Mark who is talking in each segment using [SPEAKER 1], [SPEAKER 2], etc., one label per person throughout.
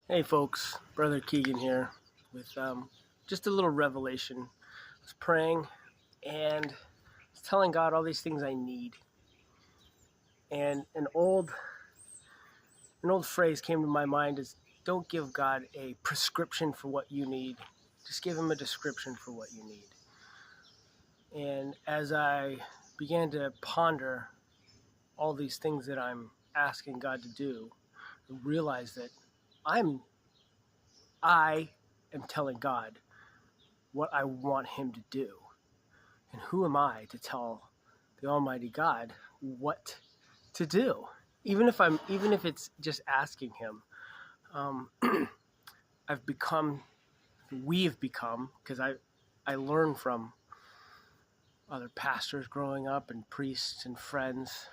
[SPEAKER 1] Hey folks, Brother Keegan here with just a little revelation. I was praying and was telling God all these things I need. And an old phrase came to my mind is don't give God a prescription for what you need. Just give him a description for what you need. And as I began to ponder all these things that I'm asking God to do, I realized that I am telling God what I want him to do. And who am I to tell the Almighty God what to do? Even if it's just asking him, um, I've become, we've become, because I learned from other pastors growing up and priests and friends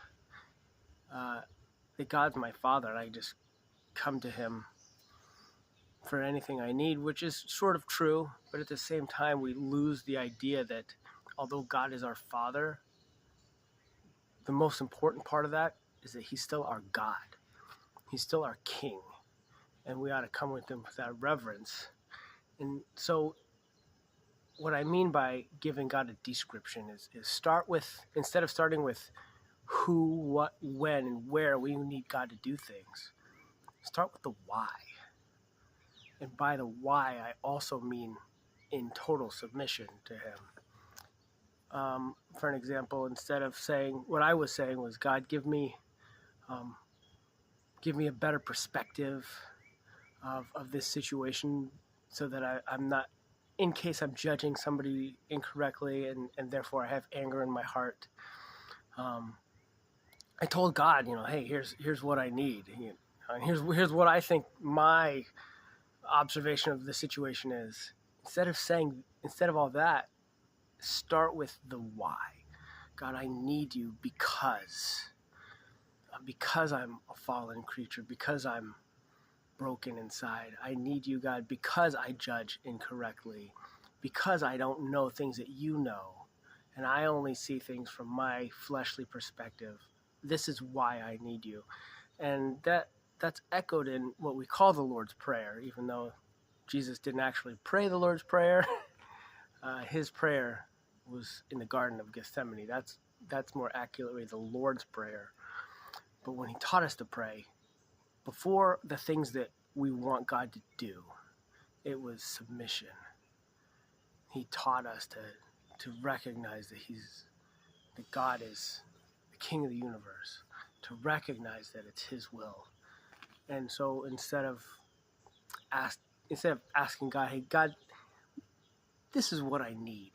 [SPEAKER 1] uh, that God's my Father, and I just come to him for anything I need, which is sort of true, but at the same time, we lose the idea that although God is our Father, the most important part of that is that he's still our God. He's still our King. And we ought to come with him with that reverence. And so what I mean by giving God a description is start with, instead of starting with who, what, when, and where we need God to do things, start with the why. And by the why, I also mean in total submission to him. For an example, instead of saying, what I was saying was, God, give me a better perspective of this situation so that I'm not, in case I'm judging somebody incorrectly and therefore I have anger in my heart. I told God, hey, here's what I need. And here's what I think my observation of the situation is. Instead of all that, start with the why. God, I need you because I'm a fallen creature, because I'm broken inside. I need you, God, because I judge incorrectly, because I don't know things that you know, and I only see things from my fleshly perspective. This is why I need you. And that's echoed in what we call the Lord's Prayer, even though Jesus didn't actually pray the Lord's Prayer. His prayer was in the Garden of Gethsemane. That's more accurately the Lord's Prayer. But when he taught us to pray, before the things that we want God to do, it was submission. He taught us to recognize that God is the King of the universe, to recognize that it's his will. And so instead of asking God, hey God, this is what I need,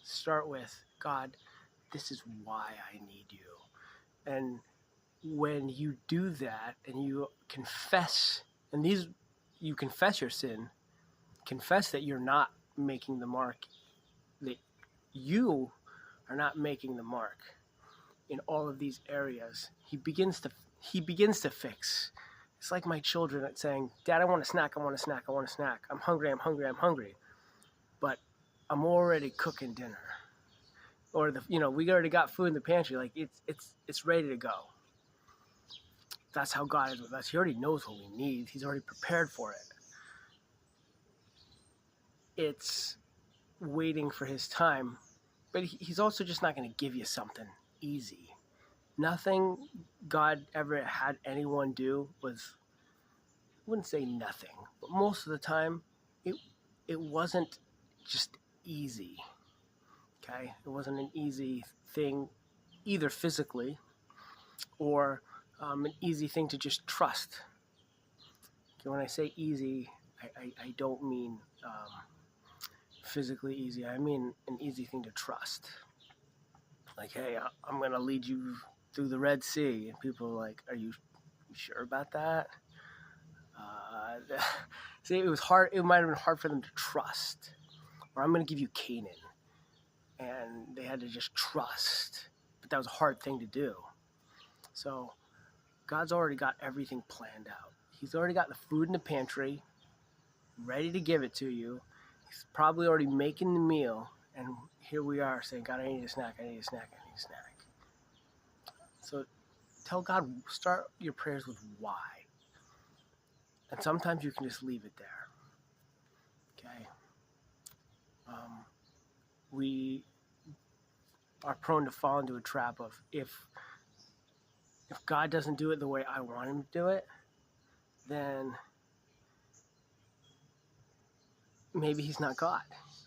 [SPEAKER 1] start with, God, this is why I need you. And when you do that and you confess, you confess your sin, confess that you're not making the mark, that you are not making the mark in all of these areas, he begins to fix. It's like my children saying, Dad, I want a snack, I want a snack, I want a snack. I'm hungry, I'm hungry, I'm hungry. But I'm already cooking dinner. Or we already got food in the pantry, like it's ready to go. That's how God is with us. He already knows what we need. He's already prepared for it. It's waiting for his time, but he's also just not going to give you something easy. Nothing God ever had anyone do was, I wouldn't say nothing, but most of the time it wasn't just easy. Okay, it wasn't an easy thing either physically or an easy thing to just trust. Okay, when I say easy, I don't mean physically easy. I mean an easy thing to trust. Like, hey, I'm going to lead you through the Red Sea. And people are like, are you sure about that? See, it was hard. It might have been hard for them to trust. Or I'm going to give you Canaan. And they had to just trust. But that was a hard thing to do. So God's already got everything planned out. He's already got the food in the pantry, ready to give it to you. He's probably already making the meal. And here we are saying, God, I need a snack, I need a snack, I need a snack. So tell God, start your prayers with why. And sometimes you can just leave it there. Okay? We are prone to fall into a trap of if God doesn't do it the way I want him to do it, then maybe he's not God.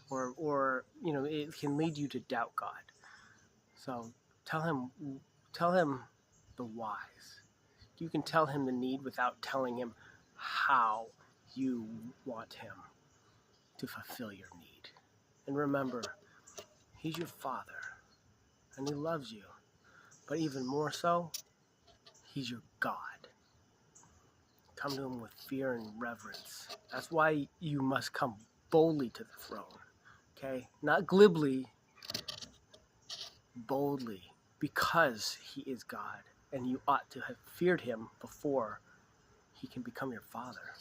[SPEAKER 1] Or it can lead you to doubt God. So tell him the whys. You can tell him the need without telling him how you want him to fulfill your need. And remember, he's your Father, and he loves you. But even more so, he's your God. Come to him with fear and reverence. That's why you must come boldly to the throne. Okay? Not glibly, boldly. Because he is God. And you ought to have feared him before he can become your Father.